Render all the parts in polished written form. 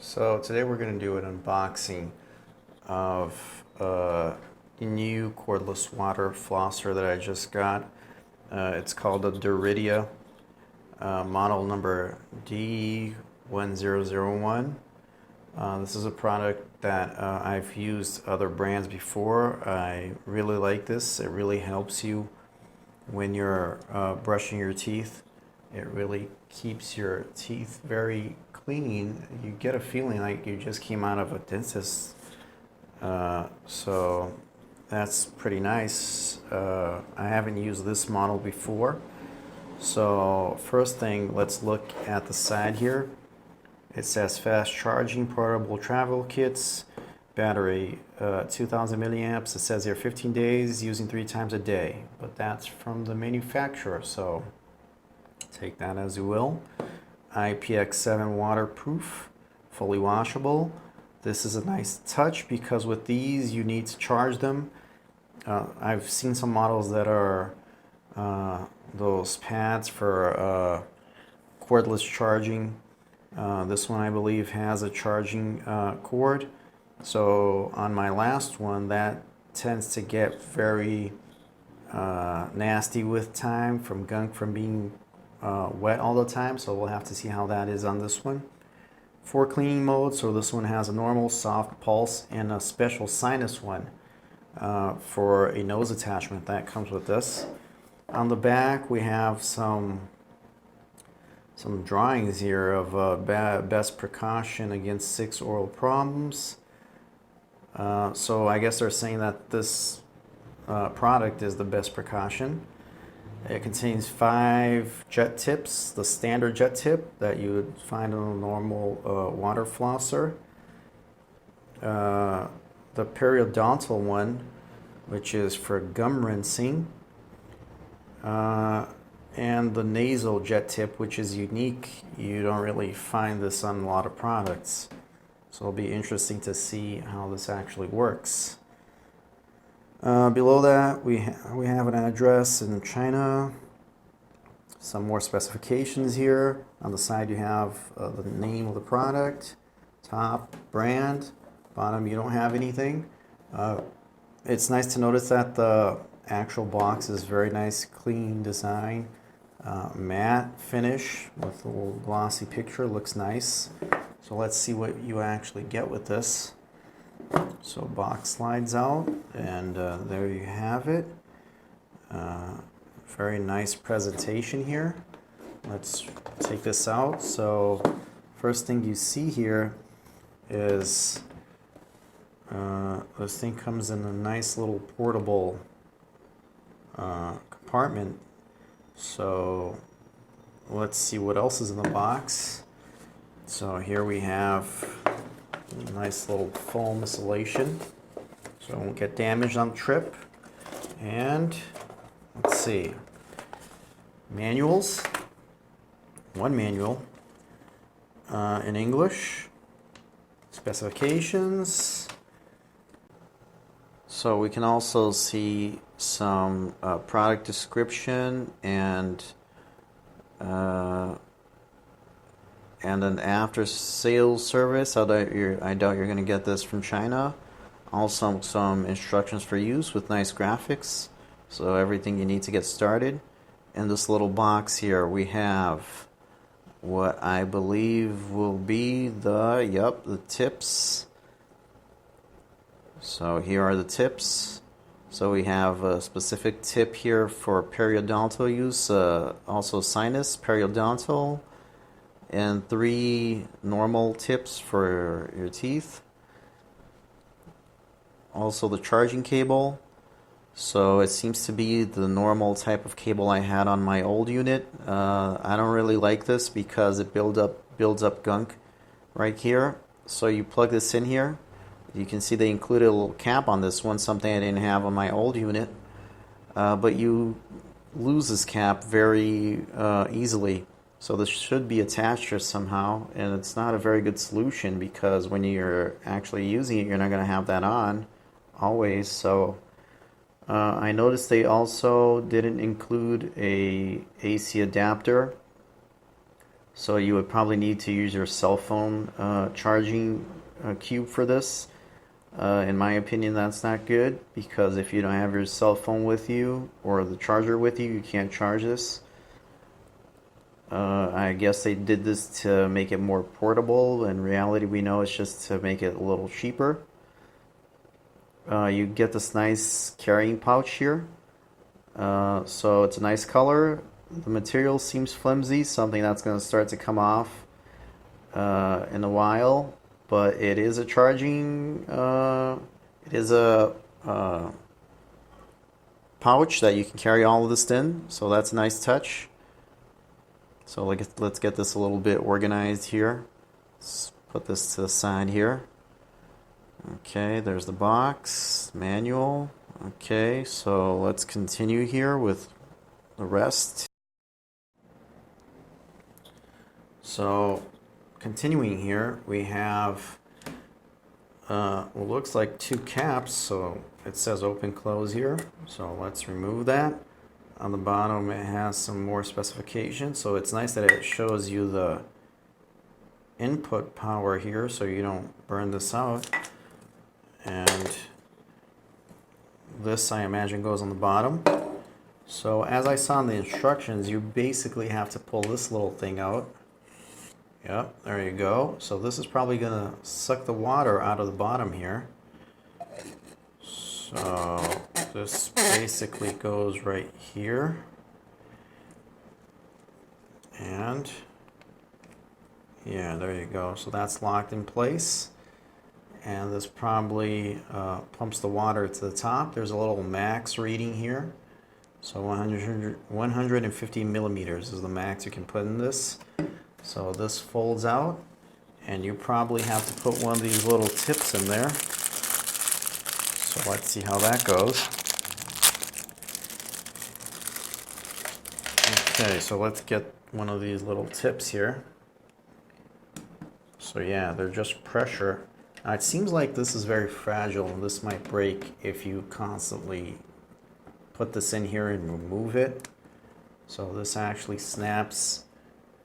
So today we're going to do an unboxing of a new cordless water flosser that I just got. It's called the Dirida, model number D1001. This is a product that I've used other brands before. I really like this. It really helps you when you're brushing your teeth. It really keeps your teeth very clean. You get a feeling like you just came out of a dentist. So that's pretty nice. I haven't used this model before. So first thing, let's look at the side here. It says fast charging portable travel kits, battery 2000 milliamps. It says here 15 days using 3 times a day, but that's from the manufacturer, so take that as you will. IPX7 waterproof, fully washable. This is a nice touch because with these you need to charge them. I've seen some models that are those pads for cordless charging. This one I believe has a charging cord. So on my last one that tends to get very nasty with time from gunk from being wet all the time, so we'll have to see how that is on this one. 4 cleaning modes, so this one has a normal, soft, pulse, and a special sinus one for a nose attachment that comes with this. On the back we have some drawings here of best precaution against 6 oral problems. So I guess they're saying that this product is the best precaution. It contains 5 jet tips, the standard jet tip that you would find on a normal water flosser. The periodontal one, which is for gum rinsing. And the nasal jet tip, which is unique. You don't really find this on a lot of products. So it'll be interesting to see how this actually works. Below that, we have an address in China, some more specifications here. On the side, you have the name of the product, top, brand, bottom, you don't have anything. It's nice to notice that the actual box is very nice, clean design, matte finish with a little glossy picture, looks nice. So let's see what you actually get with this. So box slides out, and there you have it. Very nice presentation here. Let's take this out. So first thing you see here is this thing comes in a nice little portable compartment. So let's see what else is in the box. So here we have a nice little foam insulation so it won't get damaged on the trip. And let's see, manuals, one manual in English, specifications. So we can also see some product description and an after sales service. I doubt you're going to get this from China. Also some instructions for use with nice graphics, so everything you need to get started. In this little box here we have what I believe will be the tips. So here are the tips. So we have a specific tip here for periodontal use, also sinus, periodontal, and 3 normal tips for your teeth. Also the charging cable. So it seems to be the normal type of cable I had on my old unit. I don't really like this because it builds up gunk right here. So you plug this in here. You can see they included a little cap on this one, something I didn't have on my old unit. But you lose this cap very easily. So this should be attached here somehow, and it's not a very good solution because when you're actually using it, you're not going to have that on always. So I noticed they also didn't include a AC adapter. So you would probably need to use your cell phone charging cube for this. In my opinion, that's not good, because if you don't have your cell phone with you or the charger with you, you can't charge this. I guess they did this to make it more portable. In reality, we know it's just to make it a little cheaper. You get this nice carrying pouch here. So it's a nice color. The material seems flimsy, something that's going to start to come off in a while. But it is a charging, it is a pouch that you can carry all of this in. So that's a nice touch. So let's get this a little bit organized here. Let's put this to the side here. Okay, there's the box, manual. Okay, so let's continue here with the rest. So continuing here, we have what looks like two caps. So it says open close here. So let's remove that. On the bottom it has some more specifications, so it's nice that it shows you the input power here so you don't burn this out. And this, I imagine, goes on the bottom. So as I saw in the instructions, you basically have to pull this little thing out. Yep, there you go. So this is probably gonna suck the water out of the bottom here. So this basically goes right here, and yeah, there you go. So that's locked in place, and this probably pumps the water to the top. There's a little max reading here, so 150 millimeters is the max you can put in this. So this folds out, and you probably have to put one of these little tips in there. So let's see how that goes. Okay, so let's get one of these little tips here. So yeah, they're just pressure. Now it seems like this is very fragile, and this might break if you constantly put this in here and remove it. So this actually snaps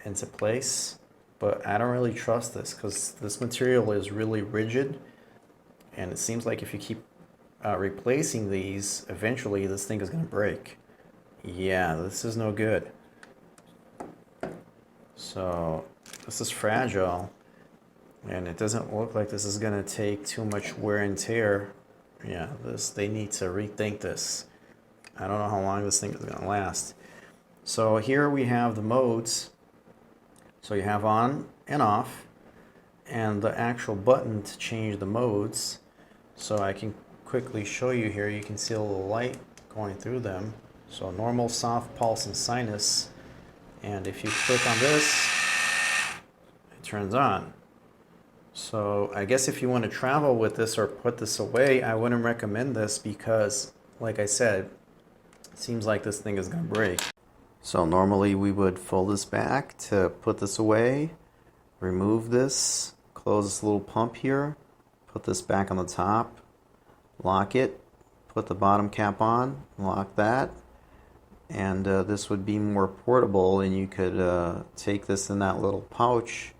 into place, but I don't really trust this because this material is really rigid, and it seems like if you keep replacing these, eventually this thing is going to break. Yeah, this is no good. So this is fragile, and it doesn't look like this is going to take too much wear and tear. Yeah, they need to rethink this. I don't know how long this thing is going to last. So here we have the modes. So you have on and off, and the actual button to change the modes. So I can quickly show you here. You can see a little light going through them. So normal, soft, pulse, and sinus. And if you click on this, it turns on. So I guess if you want to travel with this or put this away, I wouldn't recommend this because, like I said, it seems like this thing is going to break. So normally we would fold this back to put this away, remove this, close this little pump here, put this back on the top, lock it, put the bottom cap on, lock that, and this would be more portable, and you could take this in that little pouch.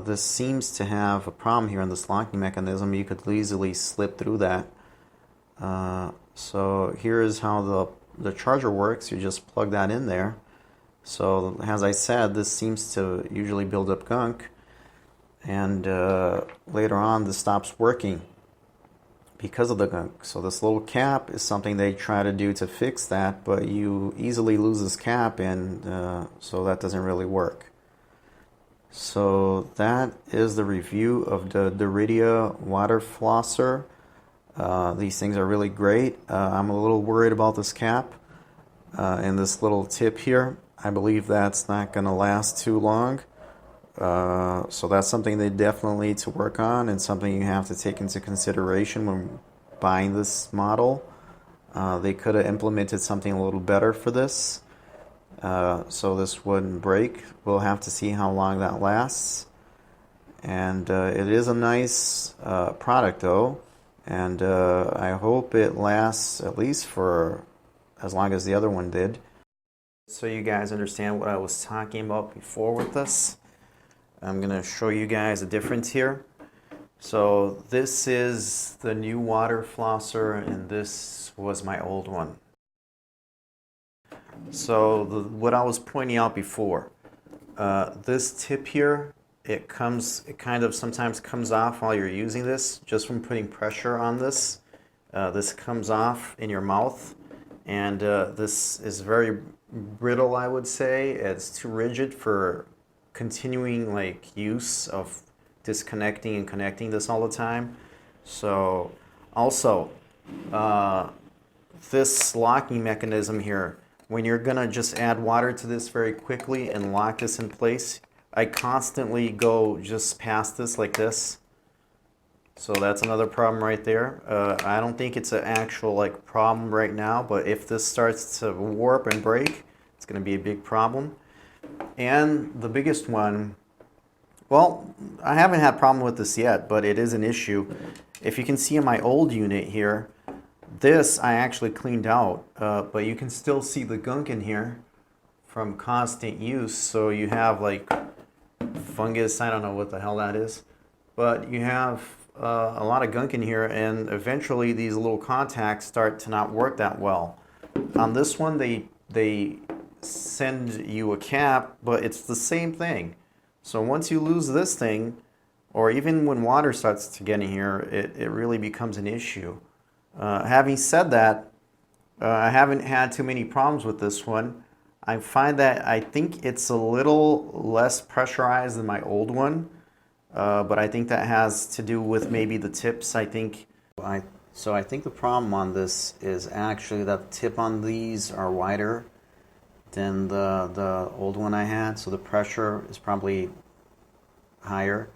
This seems to have a problem here in this locking mechanism. You could easily slip through that. So here is how the charger works. You just plug that in there. So as I said, this seems to usually build up gunk, and later on this stops working because of the gunk. So this little cap is something they try to do to fix that, but you easily lose this cap, and so that doesn't really work. So that is the review of the Dirida Water Flosser. These things are really great. I'm a little worried about this cap and this little tip here. I believe that's not going to last too long. So that's something they definitely need to work on, and something you have to take into consideration when buying this model. They could have implemented something a little better for this, so this wouldn't break. We'll have to see how long that lasts. And it is a nice product though, and I hope it lasts at least for as long as the other one did. So you guys understand what I was talking about before with this. I'm gonna show you guys a difference here. So this is the new Water Flosser and this was my old one. So what I was pointing out before, this tip here, it kind of sometimes comes off while you're using this, just from putting pressure on this. This comes off in your mouth, and this is very brittle, I would say. It's too rigid for continuing like use of disconnecting and connecting this all the time. So also, this locking mechanism here, when you're gonna just add water to this very quickly and lock this in place, I constantly go just past this like this. So that's another problem right there. I don't think it's an actual like problem right now, but if this starts to warp and break, it's gonna be a big problem. And the biggest one, well, I haven't had a problem with this yet, but it is an issue. If you can see in my old unit here, this I actually cleaned out, but you can still see the gunk in here from constant use. So you have like fungus, I don't know what the hell that is, but you have a lot of gunk in here, and eventually these little contacts start to not work that well. On this one, they send you a cap, but it's the same thing. So once you lose this thing, or even when water starts to get in here, it really becomes an issue. Having said that, I haven't had too many problems with this one. I find that I think it's a little less pressurized than my old one, but I think that has to do with maybe the tips. I think the problem on this is actually that the tip on these are wider than the old one I had, so the pressure is probably higher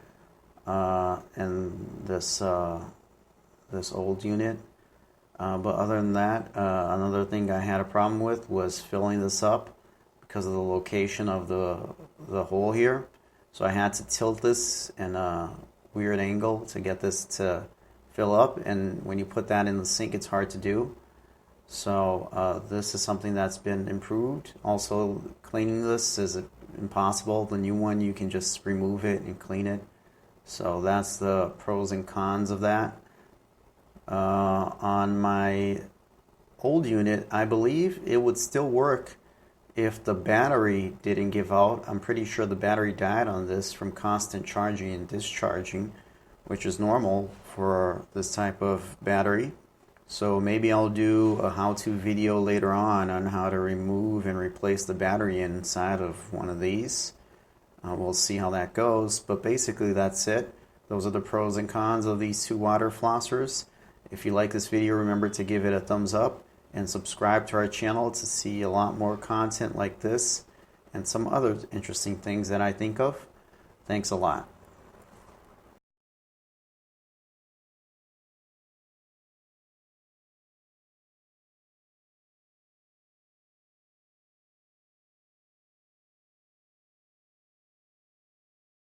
in this old unit. But other than that, another thing I had a problem with was filling this up because of the location of the hole here. So I had to tilt this in a weird angle to get this to fill up, and when you put that in the sink, it's hard to do. So this is something that's been improved. Also, cleaning this is impossible. The new one, you can just remove it and clean it. So that's the pros and cons of that. On my old unit, I believe it would still work if the battery didn't give out. I'm pretty sure the battery died on this from constant charging and discharging, which is normal for this type of battery. So maybe I'll do a how-to video later on how to remove and replace the battery inside of one of these. We'll see how that goes, but basically that's it. Those are the pros and cons of these two water flossers. If you like this video, remember to give it a thumbs up and subscribe to our channel to see a lot more content like this and some other interesting things that I think of. Thanks a lot.